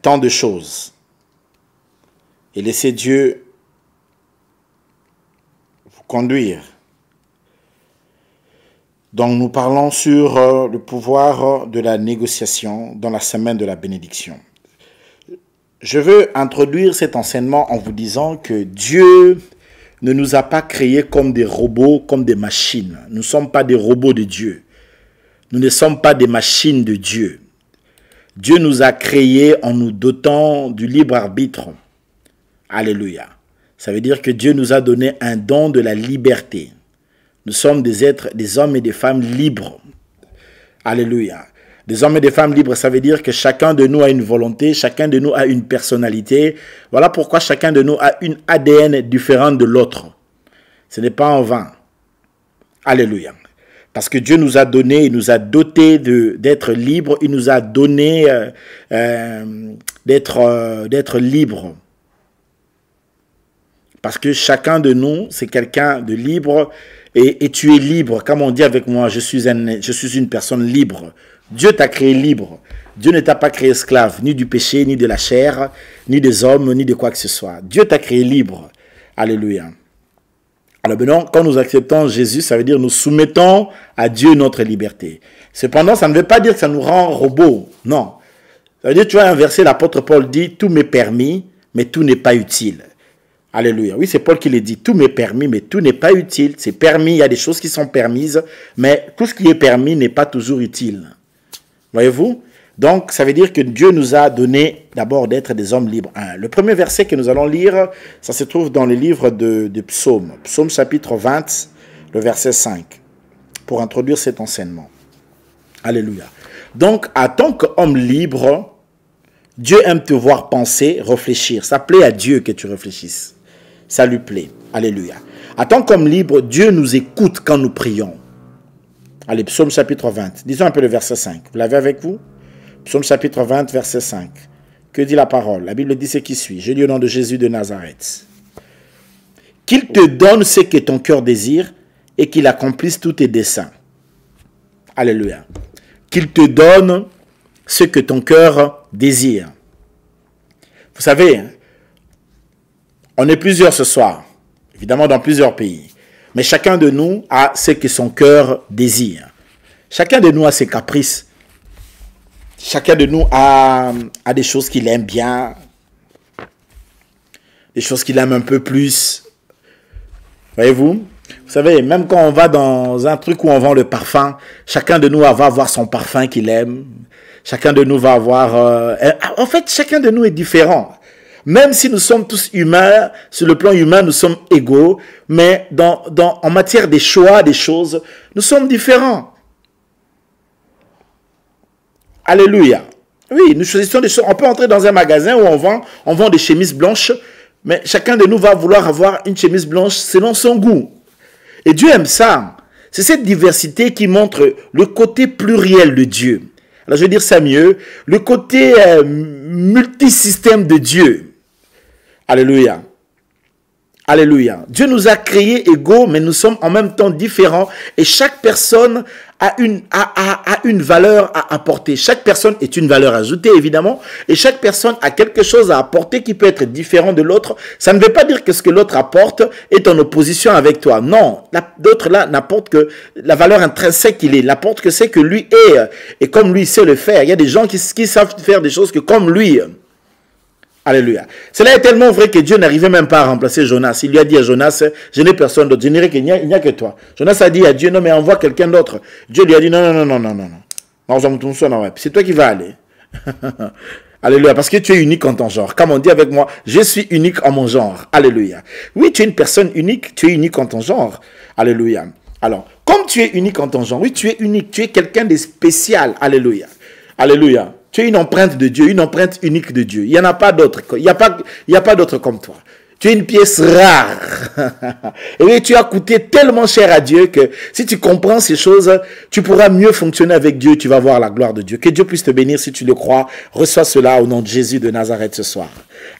tant de choses. Et laissez Dieu vous conduire. Donc nous parlons sur le pouvoir de la négociation dans la semaine de la bénédiction. Je veux introduire cet enseignement en vous disant que Dieu ne nous a pas créés comme des robots, comme des machines. Nous ne sommes pas des robots de Dieu. Nous ne sommes pas des machines de Dieu. Dieu nous a créés en nous dotant du libre arbitre. Alléluia. Ça veut dire que Dieu nous a donné un don de la liberté. Nous sommes des êtres, des hommes et des femmes libres. Alléluia. Des hommes et des femmes libres, ça veut dire que chacun de nous a une volonté, chacun de nous a une personnalité. Voilà pourquoi chacun de nous a une ADN différente de l'autre. Ce n'est pas en vain. Alléluia. Parce que Dieu nous a donné, il nous a doté d'être libres, il nous a donné d'être libres. Parce que chacun de nous, c'est quelqu'un de libre et tu es libre. Comme on dit avec moi, je suis une personne libre. Dieu t'a créé libre. Dieu ne t'a pas créé esclave, ni du péché, ni de la chair, ni des hommes, ni de quoi que ce soit. Dieu t'a créé libre. Alléluia. Alors maintenant, quand nous acceptons Jésus, ça veut dire nous soumettons à Dieu notre liberté. Cependant, ça ne veut pas dire que ça nous rend robots. Non. Ça veut dire, tu vois, un verset, l'apôtre Paul dit, tout m'est permis, mais tout n'est pas utile. Alléluia. Oui, c'est Paul qui le dit, tout m'est permis, mais tout n'est pas utile. C'est permis, il y a des choses qui sont permises, mais tout ce qui est permis n'est pas toujours utile. Voyez-vous? Donc, ça veut dire que Dieu nous a donné d'abord d'être des hommes libres. Le premier verset que nous allons lire, ça se trouve dans le livre de Psaume. Psaume chapitre 20, le verset 5, pour introduire cet enseignement. Alléluia. Donc, en tant qu'homme libre, Dieu aime te voir penser, réfléchir. Ça plaît à Dieu que tu réfléchisses. Ça lui plaît. Alléluia. En tant qu'homme libre, Dieu nous écoute quand nous prions. Allez, Psaume chapitre 20. Disons un peu le verset 5. Vous l'avez avec vous? Psaume chapitre 20, verset 5. Que dit la parole? La Bible dit ce qui suit. Je lis au nom de Jésus de Nazareth. Qu'il te donne ce que ton cœur désire et qu'il accomplisse tous tes desseins. Alléluia. Qu'il te donne ce que ton cœur désire. Vous savez, on est plusieurs ce soir, évidemment dans plusieurs pays. Mais chacun de nous a ce que son cœur désire. Chacun de nous a ses caprices. Chacun de nous a des choses qu'il aime bien. Des choses qu'il aime un peu plus. Voyez-vous? Vous savez, même quand on va dans un truc où on vend le parfum, chacun de nous va avoir son parfum qu'il aime. Chacun de nous va avoir... en fait, chacun de nous est différent. Même si nous sommes tous humains, sur le plan humain, nous sommes égaux, mais en matière des choix, des choses, nous sommes différents. Alléluia. Oui, nous choisissons des choses. On peut entrer dans un magasin où on vend des chemises blanches, mais chacun de nous va vouloir avoir une chemise blanche selon son goût. Et Dieu aime ça. C'est cette diversité qui montre le côté pluriel de Dieu. Alors je vais dire ça mieux, le côté multisystème de Dieu. Alléluia. Alléluia. Dieu nous a créés égaux, mais nous sommes en même temps différents. Et chaque personne a une valeur à apporter. Chaque personne est une valeur ajoutée, évidemment. Et chaque personne a quelque chose à apporter qui peut être différent de l'autre. Ça ne veut pas dire que ce que l'autre apporte est en opposition avec toi. Non, l'autre là n'apporte que la valeur intrinsèque qu'il est. Il apporte que c'est que lui est. Et comme lui sait le faire. Il y a des gens qui savent faire des choses que comme lui. Alléluia. Cela est tellement vrai que Dieu n'arrivait même pas à remplacer Jonas. Il lui a dit à Jonas, je n'ai personne d'autre. Je n'irai qu'il n'y a que toi. Jonas a dit à Dieu, non mais envoie quelqu'un d'autre. Dieu lui a dit, non. C'est toi qui vas aller. Alléluia. Parce que tu es unique en ton genre. Comme on dit avec moi, je suis unique en mon genre. Alléluia. Oui, tu es une personne unique. Tu es unique en ton genre. Alléluia. Alors, comme tu es unique en ton genre, oui, tu es unique. Tu es quelqu'un de spécial. Alléluia. Alléluia. Tu es une empreinte de Dieu, une empreinte unique de Dieu. Il n'y en a pas d'autre. Il n'y a pas d'autre comme toi. Tu es une pièce rare. Et oui, tu as coûté tellement cher à Dieu que si tu comprends ces choses, tu pourras mieux fonctionner avec Dieu. Tu vas voir la gloire de Dieu. Que Dieu puisse te bénir si tu le crois. Reçois cela au nom de Jésus de Nazareth ce soir.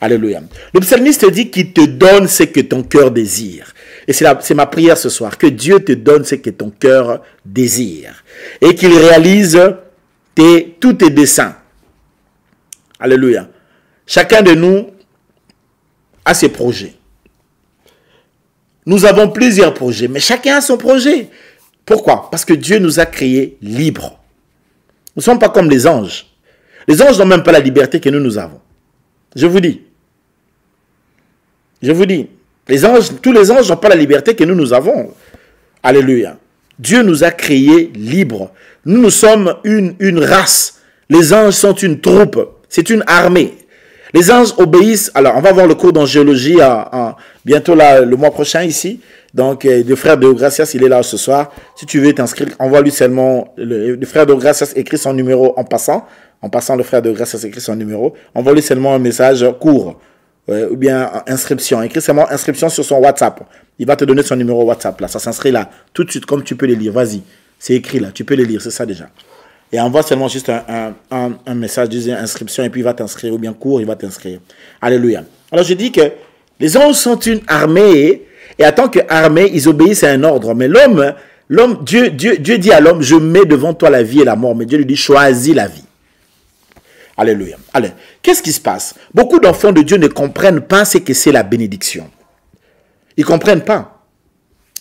Alléluia. Le psalmiste dit qu'il te donne ce que ton cœur désire. Et c'est ma prière ce soir. Que Dieu te donne ce que ton cœur désire. Et qu'il réalise tous tes desseins. Alléluia. Chacun de nous a ses projets. Nous avons plusieurs projets, mais chacun a son projet. Pourquoi? Parce que Dieu nous a créés libres. Nous ne sommes pas comme les anges. Les anges n'ont même pas la liberté que nous avons. Je vous dis. Je vous dis. Tous les anges n'ont pas la liberté que nous avons. Alléluia. Dieu nous a créés libres. Nous sommes une race. Les anges sont une troupe. C'est une armée. Les anges obéissent. Alors, on va voir le cours d'angéologie bientôt là, le mois prochain ici. Donc, le frère de Gracias, il est là ce soir. Si tu veux t'inscrire, envoie-lui seulement. Le frère de Gracias écrit son numéro en passant. En passant, le frère de Gracias écrit son numéro. Envoie-lui seulement un message court. Ou bien inscription. Écris seulement inscription sur son WhatsApp. Il va te donner son numéro WhatsApp là. Ça s'inscrit là. Tout de suite, comme tu peux les lire. Vas-y. C'est écrit là. Tu peux les lire. C'est ça déjà. Et envoie seulement juste un message disant inscription et puis il va t'inscrire. Ou bien court, il va t'inscrire. Alléluia. Alors je dis que les anges sont une armée. Et en tant qu'armée, ils obéissent à un ordre. Mais Dieu dit à l'homme, je mets devant toi la vie et la mort. Mais Dieu lui dit, choisis la vie. Alléluia. Allez, qu'est-ce qui se passe? Beaucoup d'enfants de Dieu ne comprennent pas ce que c'est la bénédiction. Ils ne comprennent pas.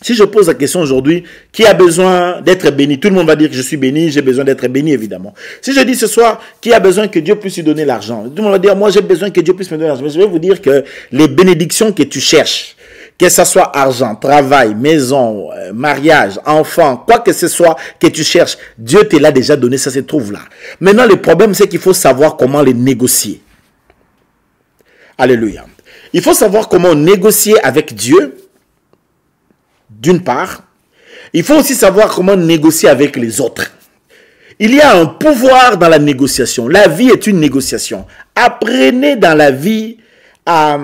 Si je pose la question aujourd'hui, qui a besoin d'être béni? Tout le monde va dire que je suis béni, j'ai besoin d'être béni, évidemment. Si je dis ce soir, qui a besoin que Dieu puisse lui donner l'argent? Tout le monde va dire, moi j'ai besoin que Dieu puisse me donner l'argent. Mais je vais vous dire que les bénédictions que tu cherches, que ce soit argent, travail, maison, mariage, enfant, quoi que ce soit que tu cherches, Dieu te l'a déjà donné, ça se trouve là. Maintenant, le problème, c'est qu'il faut savoir comment les négocier. Alléluia. Il faut savoir comment négocier avec Dieu, d'une part. Il faut aussi savoir comment négocier avec les autres. Il y a un pouvoir dans la négociation. La vie est une négociation. Apprenez dans la vie à...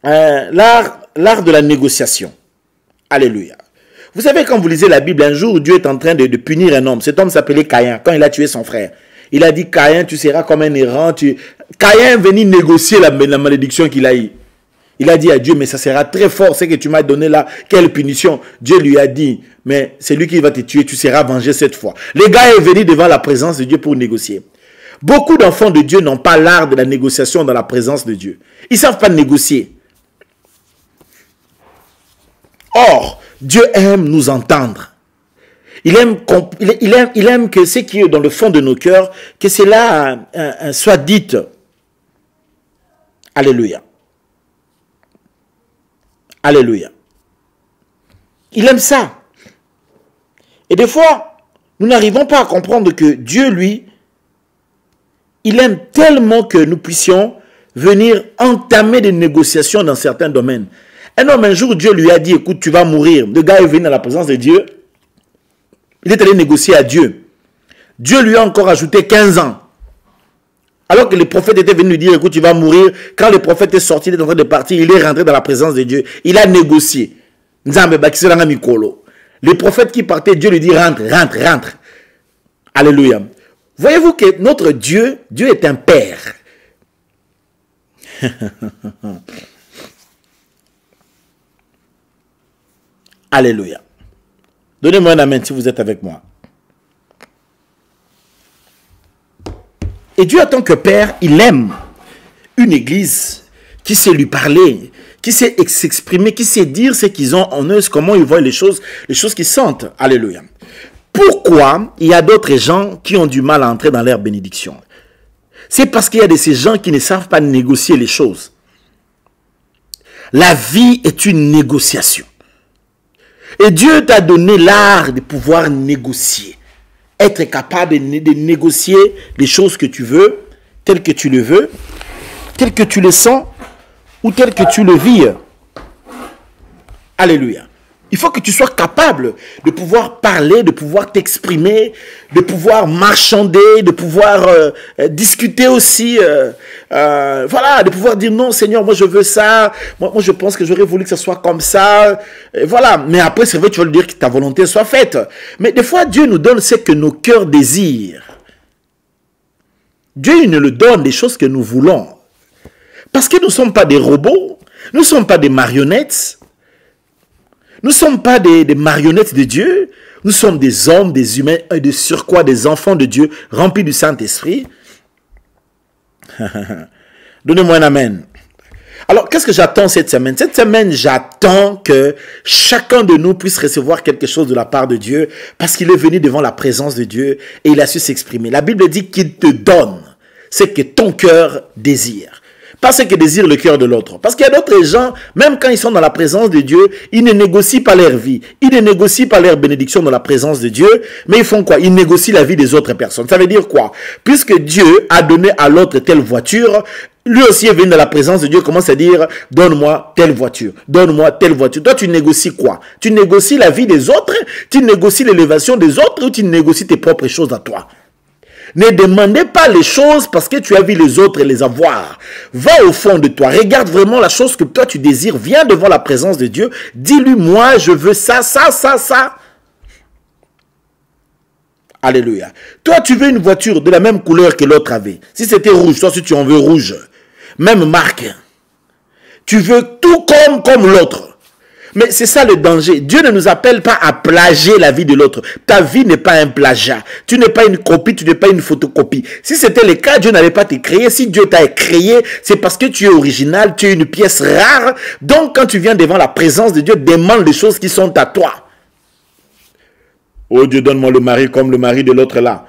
l'art de la négociation. Alléluia. Vous savez, quand vous lisez la Bible, un jour, Dieu est en train de punir un homme. Cet homme s'appelait Caïn, quand il a tué son frère. Il a dit, Caïn, tu seras comme un errant. Caïn est venu négocier la malédiction qu'il a eue. Il a dit à Dieu, mais ça sera très fort, ce que tu m'as donné là. Quelle punition. Dieu lui a dit, mais c'est lui qui va te tuer, tu seras vengé cette fois. Le gars est venu devant la présence de Dieu pour négocier. Beaucoup d'enfants de Dieu n'ont pas l'art de la négociation dans la présence de Dieu. Ils ne savent pas négocier. Or, Dieu aime nous entendre. Il aime que ce qui est dans le fond de nos cœurs, que cela soit dit. Alléluia. Alléluia. Il aime ça. Et des fois, nous n'arrivons pas à comprendre que Dieu, lui, il aime tellement que nous puissions venir entamer des négociations dans certains domaines. Un homme, un jour, Dieu lui a dit, écoute, tu vas mourir. Le gars est venu dans la présence de Dieu. Il est allé négocier à Dieu. Dieu lui a encore ajouté 15 ans. Alors que le prophète était venu lui dire, écoute, tu vas mourir. Quand le prophète est sorti, il est en train de partir, il est rentré dans la présence de Dieu. Il a négocié. Le prophète qui partait, Dieu lui dit, rentre, rentre, rentre. Alléluia. Voyez-vous que notre Dieu, Dieu est un père. Alléluia. Donnez-moi un amen si vous êtes avec moi. Et Dieu, en tant que Père, il aime une église qui sait lui parler, qui sait s'exprimer, qui sait dire ce qu'ils ont en eux, comment ils voient les choses qu'ils sentent. Alléluia. Pourquoi il y a d'autres gens qui ont du mal à entrer dans leur bénédiction? C'est parce qu'il y a de ces gens qui ne savent pas négocier les choses. La vie est une négociation. Et Dieu t'a donné l'art de pouvoir négocier. Être capable de négocier les choses que tu veux, telles que tu le veux, telles que tu le sens, ou telles que tu le vis. Alléluia. Il faut que tu sois capable de pouvoir parler, de pouvoir t'exprimer, de pouvoir marchander, de pouvoir discuter aussi. Voilà, de pouvoir dire non, Seigneur, moi je veux ça. Moi je pense que j'aurais voulu que ça soit comme ça. Voilà, mais après c'est vrai, tu vas lui dire que ta volonté soit faite. Mais des fois, Dieu nous donne ce que nos cœurs désirent. Dieu il nous le donne des choses que nous voulons. Parce que nous ne sommes pas des robots, nous ne sommes pas des marionnettes. Nous ne sommes pas des marionnettes de Dieu. Nous sommes des hommes, des humains, et de surcroît des enfants de Dieu, remplis du Saint-Esprit. Donnez-moi un amen. Alors, qu'est-ce que j'attends cette semaine? Cette semaine, j'attends que chacun de nous puisse recevoir quelque chose de la part de Dieu parce qu'il est venu devant la présence de Dieu et il a su s'exprimer. La Bible dit qu'il te donne ce que ton cœur désire. Pas ce que désire le cœur de l'autre. Parce qu'il y a d'autres gens, même quand ils sont dans la présence de Dieu, ils ne négocient pas leur vie. Ils ne négocient pas leur bénédiction dans la présence de Dieu. Mais ils font quoi? Ils négocient la vie des autres personnes. Ça veut dire quoi? Puisque Dieu a donné à l'autre telle voiture, lui aussi est venu dans la présence de Dieu, commence à dire, donne-moi telle voiture, donne-moi telle voiture. Toi, tu négocies quoi? Tu négocies la vie des autres, tu négocies l'élévation des autres ou tu négocies tes propres choses à toi? Ne demandez pas les choses parce que tu as vu les autres les avoir. Va au fond de toi, regarde vraiment la chose que toi tu désires, viens devant la présence de Dieu, dis-lui, moi je veux ça, ça, ça, ça. Alléluia. Toi, tu veux une voiture de la même couleur que l'autre avait. Si c'était rouge, toi, si tu en veux rouge, même marque. Tu veux tout comme l'autre. Mais c'est ça le danger. Dieu ne nous appelle pas à plagier la vie de l'autre. Ta vie n'est pas un plagiat. Tu n'es pas une copie, tu n'es pas une photocopie. Si c'était le cas, Dieu n'allait pas te créer. Si Dieu t'a créé, c'est parce que tu es original, tu es une pièce rare. Donc, quand tu viens devant la présence de Dieu, demande les choses qui sont à toi. Oh Dieu, donne-moi le mari comme le mari de l'autre là.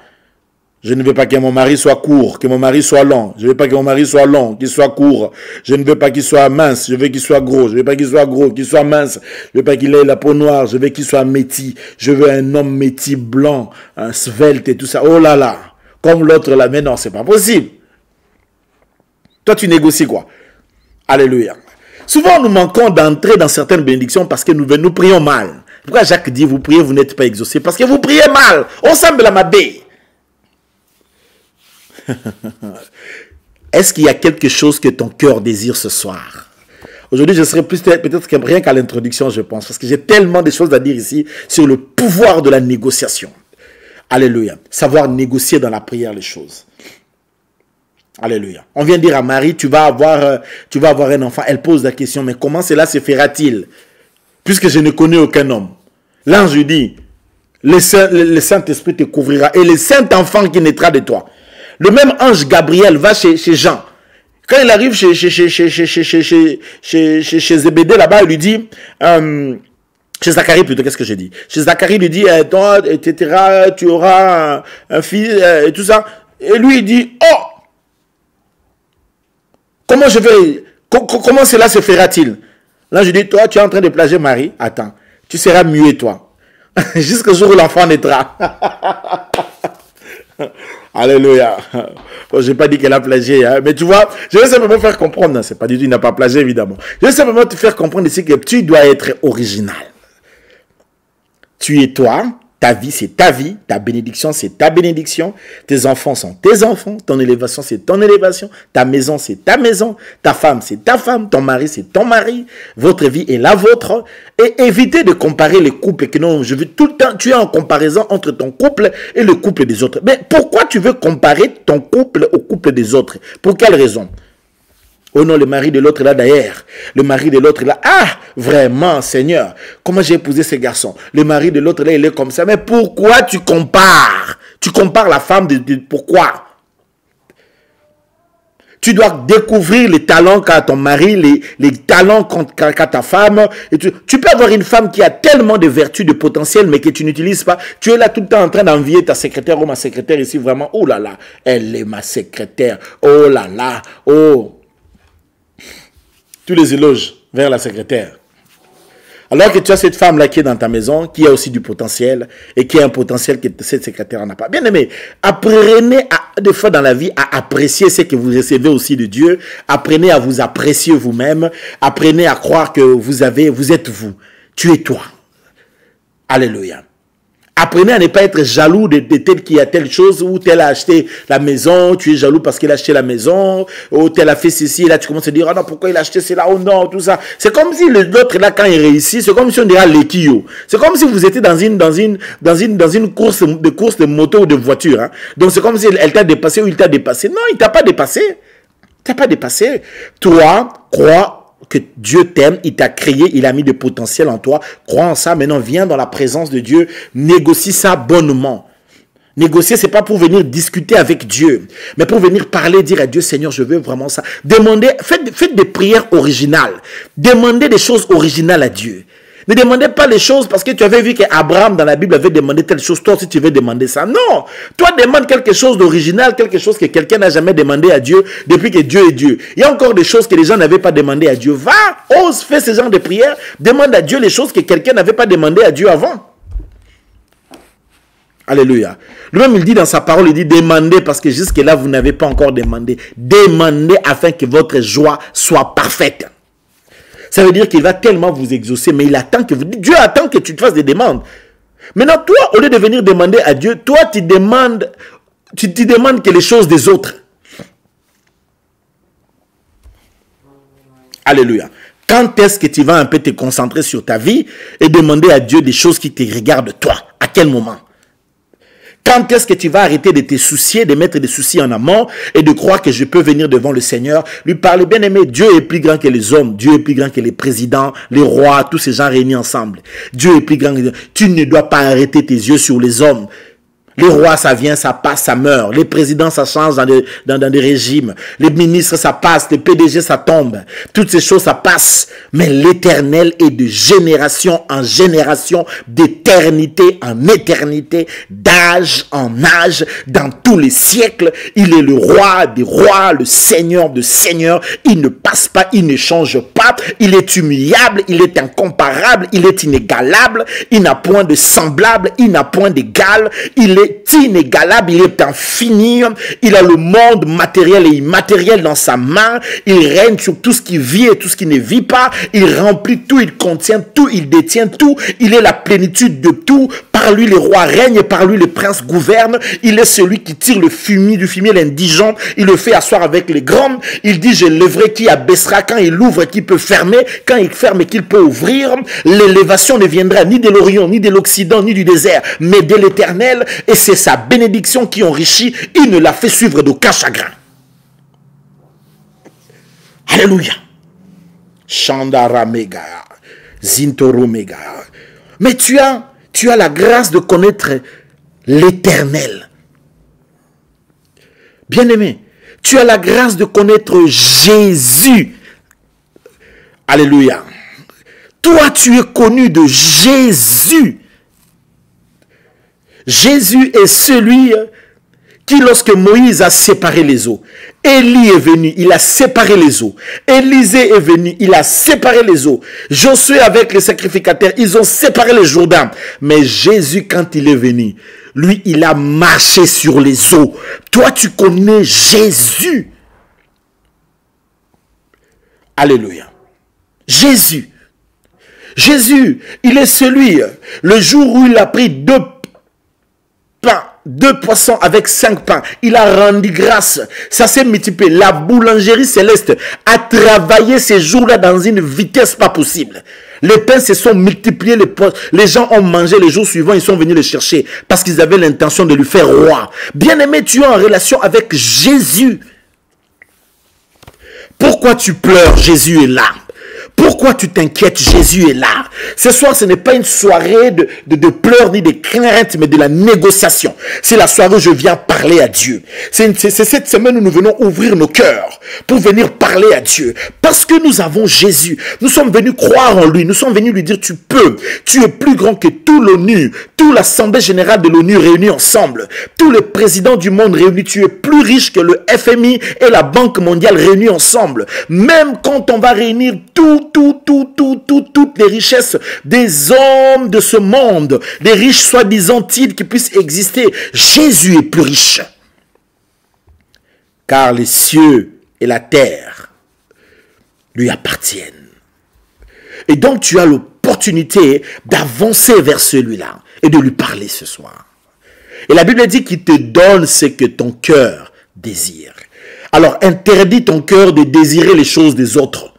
Je ne veux pas que mon mari soit court, que mon mari soit long. Je ne veux pas que mon mari soit long, qu'il soit court. Je ne veux pas qu'il soit mince, je veux qu'il soit gros. Je ne veux pas qu'il soit gros, qu'il soit mince. Je ne veux pas qu'il ait la peau noire, je veux qu'il soit métis. Je veux un homme métis, blanc, un svelte et tout ça. Oh là là, comme l'autre là. Mais non, c'est pas possible. Toi, tu négocies quoi? Alléluia. Souvent, nous manquons d'entrer dans certaines bénédictions parce que nous prions mal. Pourquoi Jacques dit, vous priez, vous n'êtes pas exaucés? Parce que vous priez mal. On semble la mabé. Est-ce qu'il y a quelque chose que ton cœur désire ce soir? Aujourd'hui, je serai plus peut-être rien qu'à l'introduction, je pense, parce que j'ai tellement de choses à dire ici sur le pouvoir de la négociation. Alléluia. Savoir négocier dans la prière les choses. Alléluia. On vient dire à Marie, tu vas avoir un enfant. Elle pose la question, mais comment cela se fera-t-il? Puisque je ne connais aucun homme. L'ange lui dit, le Saint-Esprit te couvrira et le Saint-Enfant qui naîtra de toi. Le même ange Gabriel va chez Jean. Quand il arrive chez Zébédée, là-bas, il lui dit, chez Zacharie plutôt, qu'est-ce que j'ai dit? Chez Zacharie, il lui dit, toi, etc., tu auras un fils, et tout ça. Et lui, il dit, oh, comment cela se fera-t-il? Là, je dis, toi, tu es en train de plager Marie. Attends, tu seras muet, toi. Jusqu'au jour où l'enfant naîtra. Alléluia. Bon, je n'ai pas dit qu'elle a plagié, hein, mais tu vois, je vais simplement faire comprendre. C'est pas du tout, il n'a pas plagié, évidemment. Je vais simplement te faire comprendre ici que tu dois être original. Tu es toi. Ta vie, c'est ta vie. Ta bénédiction, c'est ta bénédiction. Tes enfants sont tes enfants. Ton élévation, c'est ton élévation. Ta maison, c'est ta maison. Ta femme, c'est ta femme. Ton mari, c'est ton mari. Votre vie est la vôtre. Et évitez de comparer les couples. Que non, je veux tout le temps, tu es en comparaison entre ton couple et le couple des autres. Mais pourquoi tu veux comparer ton couple au couple des autres? Pour quelle raison? Oh non, le mari de l'autre là d'ailleurs. Le mari de l'autre là. Ah, vraiment, Seigneur. Comment j'ai épousé ce garçon? Le mari de l'autre là, il est comme ça. Mais pourquoi tu compares? Tu compares la femme pourquoi? Tu dois découvrir les talents qu'a ton mari, les talents qu'a ta femme. Et tu peux avoir une femme qui a tellement de vertus, de potentiel, mais que tu n'utilises pas. Tu es là tout le temps en train d'envier ta secrétaire. Oh, ma secrétaire ici, vraiment. Oh là là, elle est ma secrétaire. Oh là là, oh. Tous les éloges vers la secrétaire. Alors que tu as cette femme-là qui est dans ta maison, qui a aussi du potentiel, et qui a un potentiel que cette secrétaire n'a pas. Bien aimé, apprenez des fois dans la vie à apprécier ce que vous recevez aussi de Dieu. Apprenez à vous apprécier vous-même. Apprenez à croire que vous êtes vous. Tu es toi. Alléluia. Apprenez à ne pas être jaloux de tel qui a telle chose, ou tel a acheté la maison, tu es jaloux parce qu'il a acheté la maison, ou tel a fait ceci, et là tu commences à dire, oh non, pourquoi il a acheté cela, oh non, tout ça. C'est comme si l'autre là, quand il réussit, c'est comme si on dirait l'équio. C'est comme si vous étiez dans une course de moto ou de voiture. Hein. Donc c'est comme si elle t'a dépassé ou il t'a dépassé. Non, il t'a pas dépassé. Il t'a pas dépassé. Toi, crois que Dieu t'aime, il t'a créé, il a mis de potentiel en toi. Crois en ça, maintenant viens dans la présence de Dieu, négocie ça bonnement. Négocier, c'est pas pour venir discuter avec Dieu, mais pour venir parler, dire à Dieu, Seigneur, je veux vraiment ça. Demandez, faites des prières originales. Demandez des choses originales à Dieu. Ne demandez pas les choses parce que tu avais vu qu'Abraham dans la Bible avait demandé telle chose. Toi aussi, tu veux demander ça. Non. Toi, demande quelque chose d'original, quelque chose que quelqu'un n'a jamais demandé à Dieu depuis que Dieu est Dieu. Il y a encore des choses que les gens n'avaient pas demandé à Dieu. Va, ose, fais ce genre de prières. Demande à Dieu les choses que quelqu'un n'avait pas demandé à Dieu avant. Alléluia. Lui-même, il dit dans sa parole, il dit, demandez parce que jusque-là, vous n'avez pas encore demandé. Demandez afin que votre joie soit parfaite. Ça veut dire qu'il va tellement vous exaucer, mais il attend que vous... Dieu attend que tu te fasses des demandes. Maintenant, toi, au lieu de venir demander à Dieu, toi, tu demandes que les choses des autres. Alléluia. Quand est-ce que tu vas un peu te concentrer sur ta vie et demander à Dieu des choses qui te regardent toi? À quel moment? Quand est-ce que tu vas arrêter de te soucier, de mettre des soucis en amont et de croire que je peux venir devant le Seigneur, lui parler, bien aimé, Dieu est plus grand que les hommes, Dieu est plus grand que les présidents, les rois, tous ces gens réunis ensemble. Dieu est plus grand que... Tu ne dois pas arrêter tes yeux sur les hommes. Les rois, ça vient, ça passe, ça meurt. Les présidents, ça change dans des régimes. Les ministres, ça passe. Les PDG, ça tombe. Toutes ces choses, ça passe. Mais l'Éternel est de génération en génération, d'éternité en éternité, d'âge en âge, dans tous les siècles. Il est le roi des rois, le Seigneur de seigneurs. Il ne passe pas, il ne change pas. Il est humiliable, il est incomparable, il est inégalable. Il n'a point de semblable, il n'a point d'égal. Il est inégalable, il est infini, il a le monde matériel et immatériel dans sa main, il règne sur tout ce qui vit et tout ce qui ne vit pas, il remplit tout, il contient tout, il détient tout, il est la plénitude de tout, par lui les rois règnent et par lui les princes gouvernent, il est celui qui tire le fumier du fumier l'indigent, il le fait asseoir avec les grands, il dit je lèverai qui abaissera, quand il ouvre qui peut fermer, quand il ferme qui peut ouvrir, l'élévation ne viendra ni de l'Orient, ni de l'Occident, ni du désert, mais de l'Éternel, et c'est sa bénédiction qui enrichit, il ne la fait suivre d'aucun chagrin. Alléluia. Chandara Mega, Zintoro Mega. Mais tu as la grâce de connaître l'Éternel. Bien-aimé, tu as la grâce de connaître Jésus. Alléluia. Toi, tu es connu de Jésus. Jésus est celui qui, lorsque Moïse a séparé les eaux, Élie est venu, il a séparé les eaux. Élisée est venu, il a séparé les eaux. Josué avec les sacrificateurs, ils ont séparé le Jourdain. Mais Jésus, quand il est venu, lui, il a marché sur les eaux. Toi, tu connais Jésus. Alléluia. Jésus. Jésus, il est celui, le jour où il a pris 2 poissons avec 5 pains. Il a rendu grâce. Ça s'est multiplié. La boulangerie céleste a travaillé ces jours-là dans une vitesse pas possible. Les pains se sont multipliés. Les gens ont mangé les jours suivants. Ils sont venus les chercher parce qu'ils avaient l'intention de lui faire roi. Bien-aimé, tu es en relation avec Jésus. Pourquoi tu pleures? Jésus est là. Pourquoi tu t'inquiètes? Jésus est là. Ce soir, ce n'est pas une soirée de pleurs ni de craintes, mais de la négociation. C'est la soirée où je viens parler à Dieu. C'est cette semaine où nous venons ouvrir nos cœurs pour venir parler à Dieu. Parce que nous avons Jésus. Nous sommes venus croire en lui. Nous sommes venus lui dire, tu peux. Tu es plus grand que tout l'ONU, toute l'Assemblée générale de l'ONU réunis ensemble. Tous les présidents du monde réunis. Tu es plus riche que le FMI et la Banque mondiale réunis ensemble. Même quand on va réunir toutes les richesses des hommes de ce monde, des riches soi-disant qui puissent exister, Jésus est plus riche. Car les cieux et la terre lui appartiennent. Et donc tu as l'opportunité d'avancer vers celui-là et de lui parler ce soir. Et la Bible dit qu'il te donne ce que ton cœur désire. Alors interdis ton cœur de désirer les choses des autres.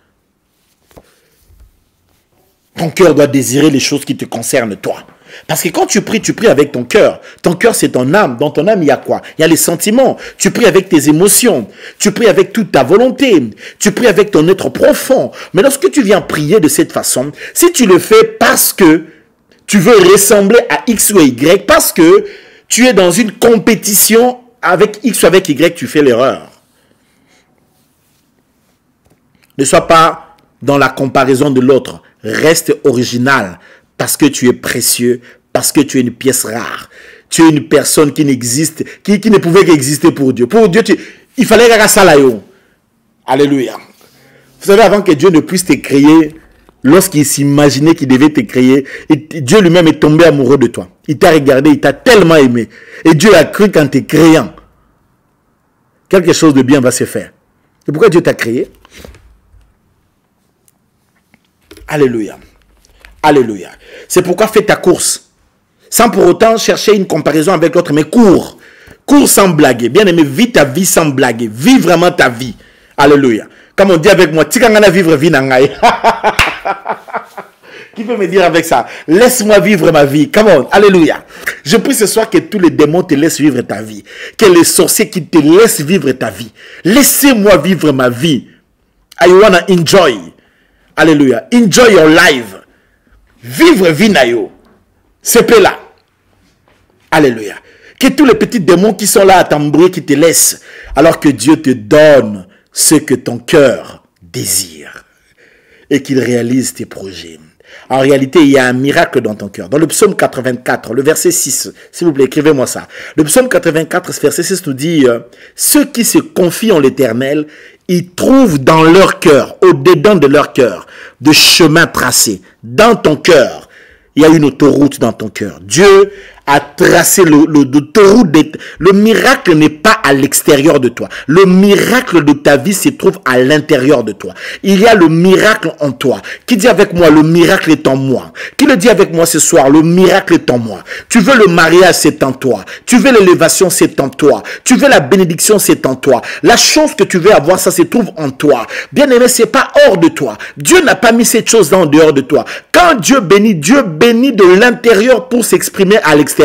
Ton cœur doit désirer les choses qui te concernent toi. Parce que quand tu pries avec ton cœur. Ton cœur, c'est ton âme. Dans ton âme, il y a quoi? Il y a les sentiments. Tu pries avec tes émotions. Tu pries avec toute ta volonté. Tu pries avec ton être profond. Mais lorsque tu viens prier de cette façon, si tu le fais parce que tu veux ressembler à X ou Y, parce que Tu es dans une compétition avec X ou avec Y, tu fais l'erreur. Ne sois pas dans la comparaison de l'autre. Reste original parce que tu es précieux, parce que tu es une pièce rare. Tu es une personne qui n'existe, qui ne pouvait qu'exister pour Dieu. Pour Dieu, il fallait que ça là. Alléluia. Vous savez, avant que Dieu ne puisse te créer, lorsqu'il s'imaginait qu'il devait te créer, Dieu lui-même est tombé amoureux de toi. Il t'a regardé, il t'a tellement aimé. Et Dieu a cru qu'en te créant, quelque chose de bien va se faire. Et pourquoi Dieu t'a créé? Alléluia. Alléluia. C'est pourquoi fais ta course. Sans pour autant chercher une comparaison avec l'autre, mais cours. Cours sans blaguer. Bien aimé, vis ta vie sans blaguer. Vis vraiment ta vie. Alléluia. Comme on dit avec moi, Tikangana vivre vie nangai. Qui peut me dire avec ça? Laisse-moi vivre ma vie. Come on. Alléluia. Je prie ce soir que tous les démons te laissent vivre ta vie. Que les sorciers qui te laissent vivre ta vie. Laissez-moi vivre ma vie. I wanna enjoy. Alléluia. Enjoy your life. Vivre vie nayo. C'est là. Alléluia. Que tous les petits démons qui sont là à t'embrouiller, qui te laissent, alors que Dieu te donne ce que ton cœur désire et qu'il réalise tes projets. En réalité, il y a un miracle dans ton cœur. Dans le psaume 84, le verset 6, s'il vous plaît, écrivez-moi ça. Le psaume 84, verset 6 nous dit ceux qui se confient en l'Éternel, ils trouvent dans leur cœur, au-dedans de leur cœur, de chemins tracés. Dans ton cœur, il y a une autoroute dans ton cœur. Dieu a tracé l'autoroute. Le miracle n'est pas à l'extérieur de toi. Le miracle de ta vie se trouve à l'intérieur de toi. Il y a le miracle en toi. Qui dit avec moi, le miracle est en moi? Qui le dit avec moi ce soir, le miracle est en moi? Tu veux le mariage, c'est en toi. Tu veux l'élévation, c'est en toi. Tu veux la bénédiction, c'est en toi. La chose que tu veux avoir, ça se trouve en toi. Bien aimé, c'est pas hors de toi. Dieu n'a pas mis cette chose en dehors de toi. Quand Dieu bénit de l'intérieur pour s'exprimer à l'extérieur.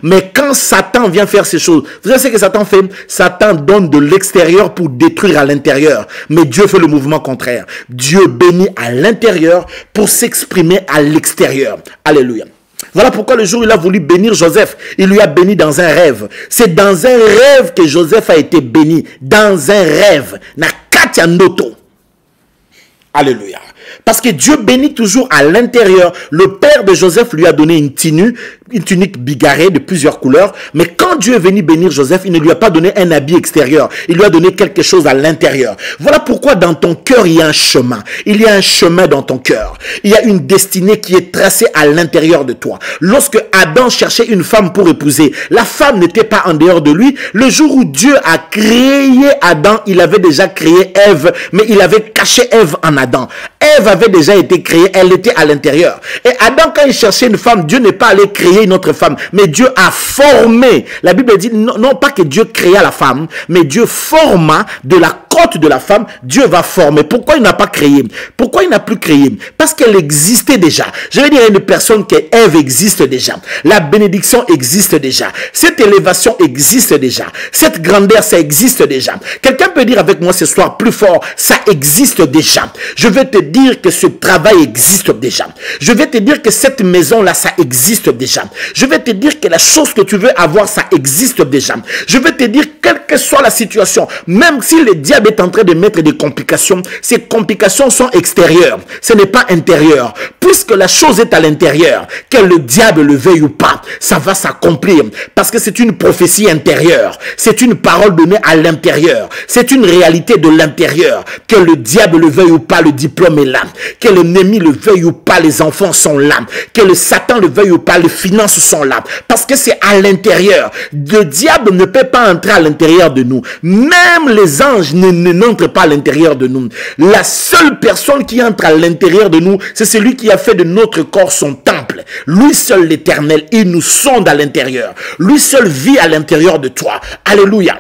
Mais quand Satan vient faire ces choses, vous savez ce que Satan fait? Satan donne de l'extérieur pour détruire à l'intérieur. Mais Dieu fait le mouvement contraire. Dieu bénit à l'intérieur pour s'exprimer à l'extérieur. Alléluia. Voilà pourquoi le jour où il a voulu bénir Joseph, il lui a béni dans un rêve. C'est dans un rêve que Joseph a été béni. Dans un rêve. Na katia noto. Alléluia. Parce que Dieu bénit toujours à l'intérieur. Le père de Joseph lui a donné une tunique bigarrée de plusieurs couleurs. Mais quand Dieu est venu bénir Joseph, il ne lui a pas donné un habit extérieur. Il lui a donné quelque chose à l'intérieur. Voilà pourquoi dans ton cœur, il y a un chemin. Il y a un chemin dans ton cœur. Il y a une destinée qui est tracée à l'intérieur de toi. Lorsque Adam cherchait une femme pour épouser, la femme n'était pas en dehors de lui. Le jour où Dieu a créé Adam, il avait déjà créé Ève, mais il avait caché Ève en Adam. Ève avait déjà été créée, elle était à l'intérieur. Et Adam, quand il cherchait une femme, Dieu n'est pas allé créer une autre femme, mais Dieu a formé. La Bible dit non pas que Dieu créa la femme, mais Dieu forma de la côte de la femme, Dieu va former. Pourquoi il n'a pas créé? Pourquoi il n'a plus créé? Parce qu'elle existait déjà. Je vais dire à une personne que Ève existe déjà. La bénédiction existe déjà. Cette élévation existe déjà. Cette grandeur, ça existe déjà. Quelqu'un peut dire avec moi ce soir plus fort, ça existe déjà. Je vais te dire que ce travail existe déjà. Je vais te dire que cette maison-là, ça existe déjà. Je vais te dire que la chose que tu veux avoir, ça existe déjà. Je vais te dire, quelle que soit la situation, même si le diable est en train de mettre des complications, ces complications sont extérieures. Ce n'est pas intérieur. Puisque la chose est à l'intérieur, que le diable le veuille ou pas, ça va s'accomplir. Parce que c'est une prophétie intérieure. C'est une parole donnée à l'intérieur. C'est une réalité de l'intérieur. Que le diable le veuille ou pas, le diplôme est là. Que l'ennemi le veuille ou pas, les enfants sont là. Que le Satan le veuille ou pas, les finances sont là. Parce que c'est à l'intérieur. Le diable ne peut pas entrer à l'intérieur de nous. Même les anges n'entrent pas à l'intérieur de nous. La seule personne qui entre à l'intérieur de nous, c'est celui qui a fait de notre corps son temple. Lui seul l'Éternel, il nous sonde à l'intérieur. Lui seul vit à l'intérieur de toi. Alléluia.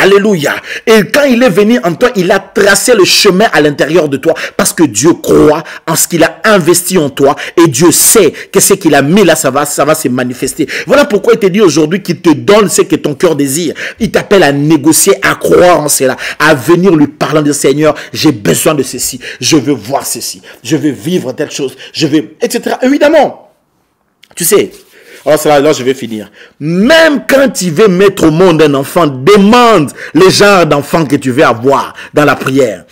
Alléluia. Et quand il est venu en toi, il a tracé le chemin à l'intérieur de toi parce que Dieu croit en ce qu'il a investi en toi et Dieu sait que ce qu'il a mis là, ça va se manifester. Voilà pourquoi il te dit aujourd'hui qu'il te donne ce que ton cœur désire. Il t'appelle à négocier, à croire en cela, à venir lui parlant de Seigneur, j'ai besoin de ceci, je veux voir ceci, je veux vivre telle chose, je veux, etc. Évidemment, tu sais, Alors c'est là je vais finir. Même quand tu veux mettre au monde un enfant, demande le genre d'enfant que tu veux avoir dans la prière.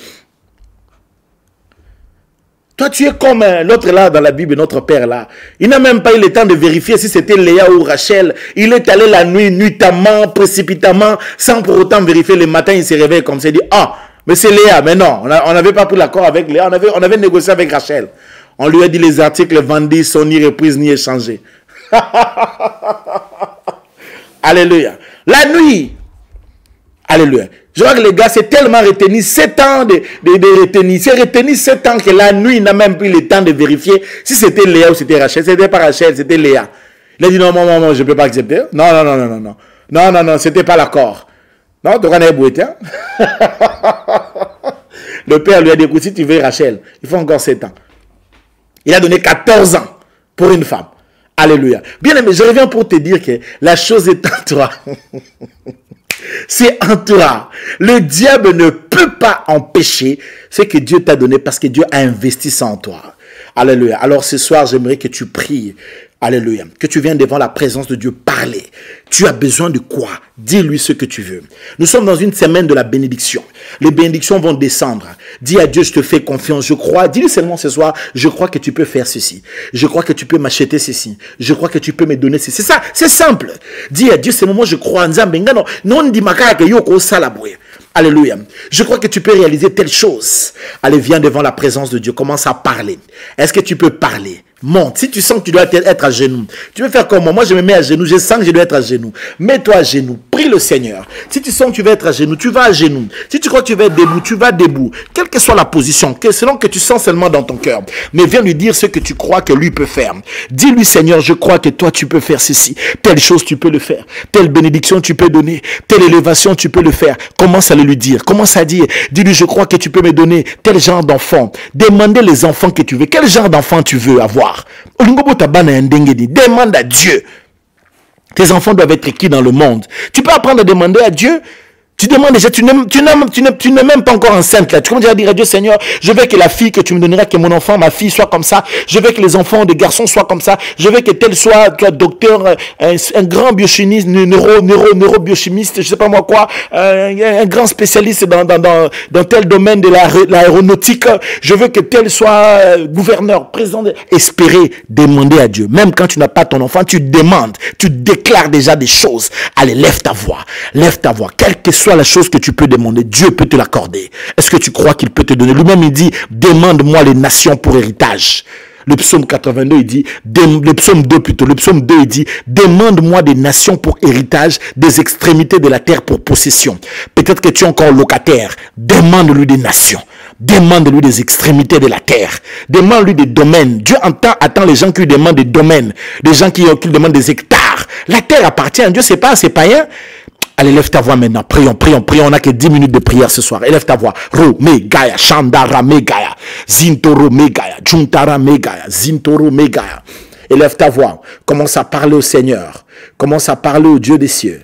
Toi, tu es comme l'autre là dans la Bible, notre père là. Il n'a même pas eu le temps de vérifier si c'était Léa ou Rachel. Il est allé la nuit, nuitamment, précipitamment, sans pour autant vérifier. Le matin, il se réveille comme ça, il dit, ah, mais c'est Léa. Mais non, on n'avait pas pris l'accord avec Léa, on avait négocié avec Rachel. On lui a dit les articles vendus sont ni repris ni échangés. Alléluia. La nuit. Alléluia. Je vois que les gars, c'est tellement retenu 7 ans de retenir. C'est retenu 7 ans que la nuit, il n'a même plus le temps de vérifier si c'était Léa ou c'était Rachel. C'était pas Rachel, c'était Léa. Il a dit non, non, je ne peux pas accepter. Non, non, non, non, non. Non, non, non, c'était pas l'accord. Non, tu connais Bouété. Le père lui a dit, écoute, si tu veux Rachel, il faut encore 7 ans. Il a donné 14 ans pour une femme. Alléluia. Bien aimé, je reviens pour te dire que la chose est en toi. C'est en toi. Le diable ne peut pas empêcher ce que Dieu t'a donné parce que Dieu a investi ça en toi. Alléluia. Alors ce soir, j'aimerais que tu pries. Alléluia. Que tu viennes devant la présence de Dieu parler. Tu as besoin de quoi? Dis-lui ce que tu veux. Nous sommes dans une semaine de la bénédiction. Les bénédictions vont descendre. Dis à Dieu, je te fais confiance, je crois. Dis-lui seulement ce soir, je crois que tu peux faire ceci. Je crois que tu peux m'acheter ceci. Je crois que tu peux me donner ceci. C'est ça, c'est simple. Dis à Dieu, c'est le moment, je crois. Alléluia. Je crois que tu peux réaliser telle chose. Allez, viens devant la présence de Dieu. Commence à parler. Est-ce que tu peux parler? Monte. Si tu sens que tu dois être à genoux, tu veux faire comme moi. Moi, je me mets à genoux. Je sens que je dois être à genoux. Mets-toi à genoux. Prie le Seigneur. Si tu sens que tu vas être à genoux, tu vas à genoux. Si tu crois que tu vas être debout, tu vas debout. Quelle que soit la position, selon que tu sens seulement dans ton cœur. Mais viens lui dire ce que tu crois que lui peut faire. Dis-lui, Seigneur, je crois que toi, tu peux faire ceci. Telle chose, tu peux le faire. Telle bénédiction, tu peux donner. Telle élévation, tu peux le faire. Commence à le lui dire. Commence à dire. Dis-lui, je crois que tu peux me donner tel genre d'enfant. Demandez les enfants que tu veux. Quel genre d'enfant tu veux avoir? Demande à Dieu. Tes enfants doivent être qui dans le monde? Tu peux apprendre à demander à Dieu. Tu demandes déjà, tu n'es même pas encore enceinte là. Tu commences déjà à dire à Dieu, Seigneur, je veux que la fille que tu me donneras, que mon enfant, ma fille soit comme ça. Je veux que les enfants des garçons soient comme ça. Je veux que tel soit, toi, docteur, un grand biochimiste, neurobiochimiste, je sais pas moi quoi, un grand spécialiste dans tel domaine de l'aéronautique. Je veux que tel soit gouverneur, président. Espérer, demander à Dieu. Même quand tu n'as pas ton enfant, tu demandes, tu déclares déjà des choses. Allez, lève ta voix. Lève ta voix. Quelle que soit la chose que tu peux demander, Dieu peut te l'accorder. Est-ce que tu crois qu'il peut te donner? Lui-même, il dit, demande-moi les nations pour héritage. Le psaume 82, il dit, le psaume 2 plutôt, le psaume 2, il dit, demande-moi des nations pour héritage, des extrémités de la terre pour possession. Peut-être que tu es encore locataire. Demande-lui des nations. Demande-lui des extrémités de la terre. Demande-lui des domaines. Dieu attend les gens qui lui demandent des domaines. Des gens qui lui demandent des hectares. La terre appartient à Dieu, c'est pas à ses païens. Allez, lève ta voix maintenant. Prions, prions, prions. On n'a que 10 minutes de prière ce soir. Élève ta voix. Ro, me, gaya, shandara, me, gaya. Zintoro, me, gaya. Juntara, me, gaya. Zintoro, me, gaya. Élève ta voix. Commence à parler au Seigneur. Commence à parler au Dieu des cieux.